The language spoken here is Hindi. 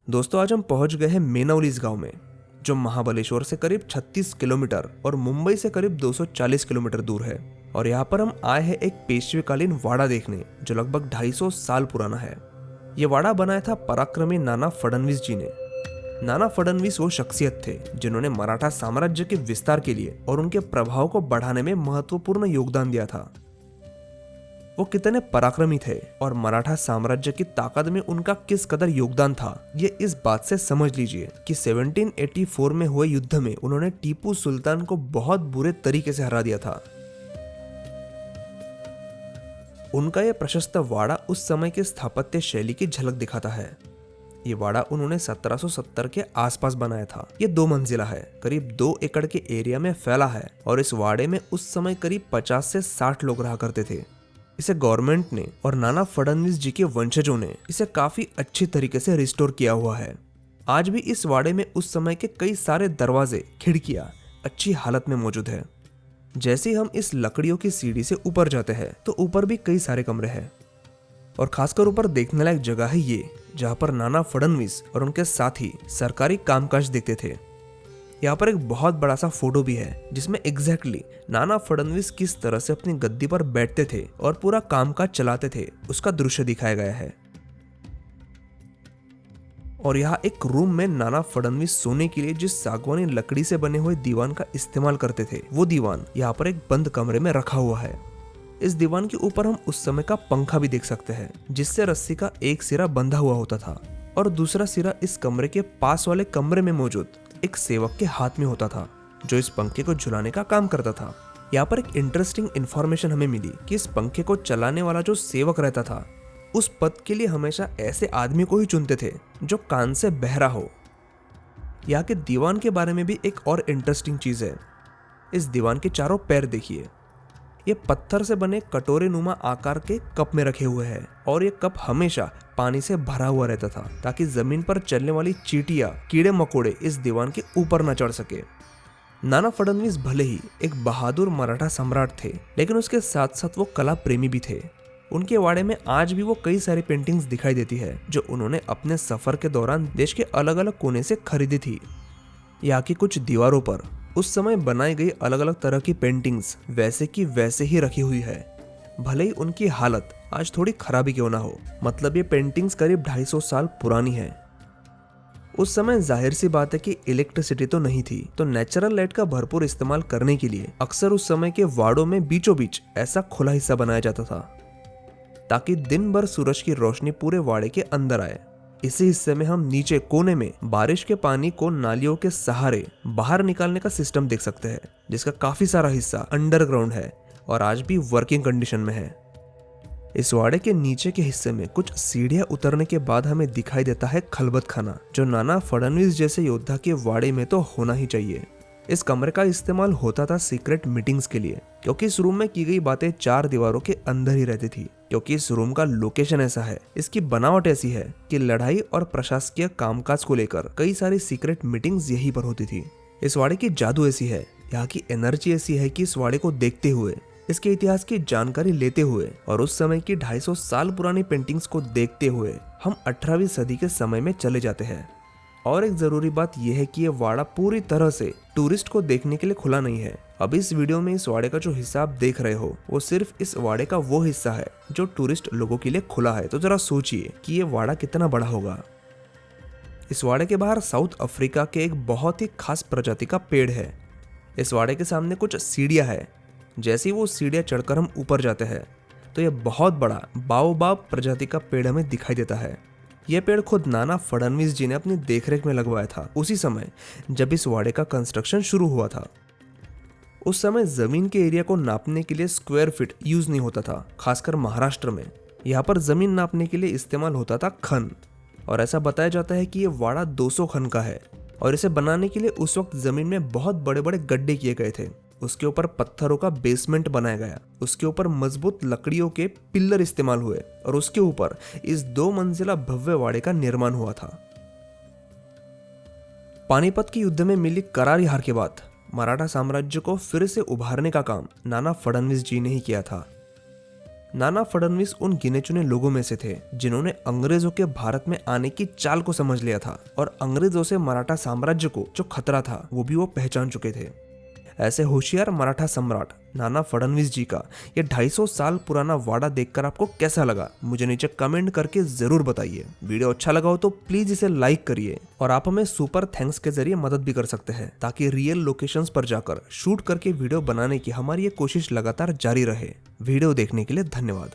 दोस्तों आज हम पहुंच गए हैं मेनावली इस गांव में, जो महाबलेश्वर से करीब 36 किलोमीटर और मुंबई से करीब 240 किलोमीटर दूर है। और यहाँ पर हम आए हैं एक पेशवेकालीन वाड़ा देखने, जो लगभग 250 साल पुराना है। ये वाड़ा बनाया था पराक्रमी नाना फडणवीस जी ने। नाना फडणवीस वो शख्सियत थे जिन्होंने मराठा साम्राज्य के विस्तार के लिए और उनके प्रभाव को बढ़ाने में महत्वपूर्ण योगदान दिया था। वो कितने पराक्रमी थे और मराठा साम्राज्य की ताकत में उनका किस कदर योगदान था, ये इस बात से समझ लीजिए कि 1784 में हुए युद्ध में उन्होंने टीपू सुल्तान को बहुत बुरे तरीके से हरा दिया था। उनका यह प्रशस्त वाड़ा उस समय के स्थापत्य शैली की झलक दिखाता है। ये वाड़ा उन्होंने 1770 के आसपास बनाया था। ये 2 मंजिला है, करीब 2 एकड़ के एरिया में फैला है और इस वाड़े में उस समय करीब 50 से 60 लोग रहा करते थे। इसे गवर्नमेंट ने और नाना फडणवीस जी के वंशजों ने इसे काफी अच्छी तरीके से रिस्टोर किया हुआ है। आज भी इस वाड़े में उस समय के कई सारे दरवाजे, खिड़कियां अच्छी हालत में मौजूद है। जैसे ही हम इस लकड़ियों की सीढ़ी से ऊपर जाते हैं तो ऊपर भी कई सारे कमरे हैं और खासकर ऊपर देखने लायक जगह है ये, जहाँ पर नाना फडणवीस और उनके साथी सरकारी कामकाज देखते थे। यहाँ पर एक बहुत बड़ा सा फोटो भी है जिसमें एग्जैक्टली नाना फडणवीस किस तरह से अपनी गद्दी पर बैठते थे और पूरा कामकाज चलाते थे, उसका दृश्य दिखाया गया है। और यहाँ एक रूम में नाना फडणवीस सोने के लिए जिस सागवानी लकड़ी से बने हुए दीवान का इस्तेमाल करते थे, वो दीवान यहाँ पर एक बंद कमरे में रखा हुआ है। इस दीवान के ऊपर हम उस समय का पंखा भी देख सकते हैं, जिससे रस्सी का एक सिरा बंधा हुआ होता था और दूसरा सिरा इस कमरे के पास वाले कमरे में मौजूद एक सेवक के हाथ में होता था, जो इस पंखे को झुलाने का काम करता था। यहाँ पर एक इंटरेस्टिंग इन्फॉर्मेशन हमें मिली कि इस पंखे को चलाने वाला जो सेवक रहता था, उस पद के लिए हमेशा ऐसे आदमी को ही चुनते थे जो कान से बहरा हो। यहाँ के दीवान के बारे में भी एक और इंटरेस्टिंग चीज है। इस दीवान के चारों पैर देखिए, ये पत्थर से बने कटोरे नुमा आकार के कप में रखे हुए हैं और ये कप हमेशा पानी से भरा हुआ रहता था, ताकि जमीन पर चलने वाली चींटियां, कीड़े मकोड़े इस दीवान के ऊपर न चढ़ सके। नाना फडणवीस भले ही एक बहादुर मराठा सम्राट थे, लेकिन उसके साथ साथ वो कला प्रेमी भी थे। उनके वाड़े में आज भी वो कई सारी पेंटिंग्स दिखाई देती है जो उन्होंने अपने सफर के दौरान देश के अलग अलग कोने से खरीदी थी। यहाँ की कुछ दीवारों पर उस समय बनाई गई अलग अलग तरह की पेंटिंग्स वैसे की वैसे ही रखी हुई है, भले ही उनकी हालत आज थोड़ी खराबी क्यों ना हो। मतलब ये पेंटिंग्स करीब 250 साल पुरानी है। उस समय जाहिर सी बात है कि इलेक्ट्रिसिटी तो नहीं थी, तो नेचुरल लाइट का भरपूर इस्तेमाल करने के लिए अक्सर उस समय के वाड़ों में बीचों बीच ऐसा खुला हिस्सा बनाया जाता था, ताकि दिन भर सूरज की रोशनी पूरे वाड़े के अंदर आए। इसी हिस्से में हम नीचे कोने में बारिश के पानी को नालियों के सहारे बाहर निकालने का सिस्टम देख सकते हैं, जिसका काफी सारा हिस्सा अंडरग्राउंड है और आज भी वर्किंग कंडीशन में है। इस वाड़े के नीचे के हिस्से में कुछ सीढ़ियां उतरने के बाद हमें दिखाई देता है खलबत खाना, जो नाना फडणवीस जैसे योद्धा के वाड़े में तो होना ही चाहिए। इस कमरे का इस्तेमाल होता था सीक्रेट मीटिंग्स के लिए, क्योंकि इस रूम में की गई बातें 4 दीवारों के अंदर ही रहती थी। क्योंकि इस रूम का लोकेशन ऐसा है, इसकी बनावट ऐसी है कि लड़ाई और प्रशासकीय कामकाज को लेकर कई सारी सीक्रेट मीटिंग्स यहीं पर होती थी। इस वाड़े की जादू ऐसी है, यहाँ की एनर्जी ऐसी है कि इस वाड़े को देखते हुए, इसके इतिहास की जानकारी लेते हुए और उस समय की 250 साल पुरानी पेंटिंग्स को देखते हुए हम 18वीं सदी के समय में चले जाते हैं। और एक जरूरी बात यह है कि ये वाड़ा पूरी तरह से टूरिस्ट को देखने के लिए खुला नहीं है। अब इस वीडियो में इस वाड़े का जो हिस्सा आप देख रहे हो, वो सिर्फ इस वाड़े का वो हिस्सा है जो टूरिस्ट लोगों के लिए खुला है। तो जरा सोचिए कि ये वाड़ा कितना बड़ा होगा। इस वाड़े के बाहर साउथ अफ्रीका के एक बहुत ही खास प्रजाति का पेड़ है। इस वाड़े के सामने कुछ सीढ़ियां है। जैसे ही वो सीढ़ियां चढ़कर हम ऊपर जाते हैं तो यह बहुत बड़ा बाओबाब प्रजाति का पेड़ हमें दिखाई देता है। यह पेड़ खुद नाना फडणवीस जी ने अपनी देखरेख में लगवाया था, उसी समय जब इस वाड़े का कंस्ट्रक्शन शुरू हुआ था। उस समय जमीन के एरिया को नापने के लिए स्क्वायर फीट यूज नहीं होता था, खासकर महाराष्ट्र में। यहाँ पर जमीन नापने के लिए इस्तेमाल होता था खन, और ऐसा बताया जाता है कि ये वाड़ा 200 खन का है और इसे बनाने के लिए उस वक्त जमीन में बहुत बड़े बड़े गड्ढे किए गए थे। उसके ऊपर पत्थरों का बेसमेंट बनाया गया, उसके ऊपर मजबूत लकड़ियों के पिल्लर इस्तेमाल हुए और उसके ऊपर इस 2 मंजिला भव्य वाड़े का निर्माण हुआ था। पानीपत के युद्ध में मिली करारी हार के बाद मराठा साम्राज्य को फिर से उभारने का काम नाना फडणवीस जी ने ही किया था। नाना फडणवीस उन गिने चुने लोगों में से थे जिन्होंने अंग्रेजों के भारत में आने की चाल को समझ लिया था और अंग्रेजों से मराठा साम्राज्य को जो खतरा था वो भी वो पहचान चुके थे। ऐसे होशियार मराठा सम्राट नाना फडणवीस जी का ये 250 साल पुराना वाड़ा देखकर आपको कैसा लगा, मुझे नीचे कमेंट करके जरूर बताइए। वीडियो अच्छा लगा हो तो प्लीज इसे लाइक करिए और आप हमें सुपर थैंक्स के जरिए मदद भी कर सकते हैं ताकि रियल लोकेशंस पर जाकर शूट करके वीडियो बनाने की हमारी ये कोशिश लगातार जारी रहे। वीडियो देखने के लिए धन्यवाद।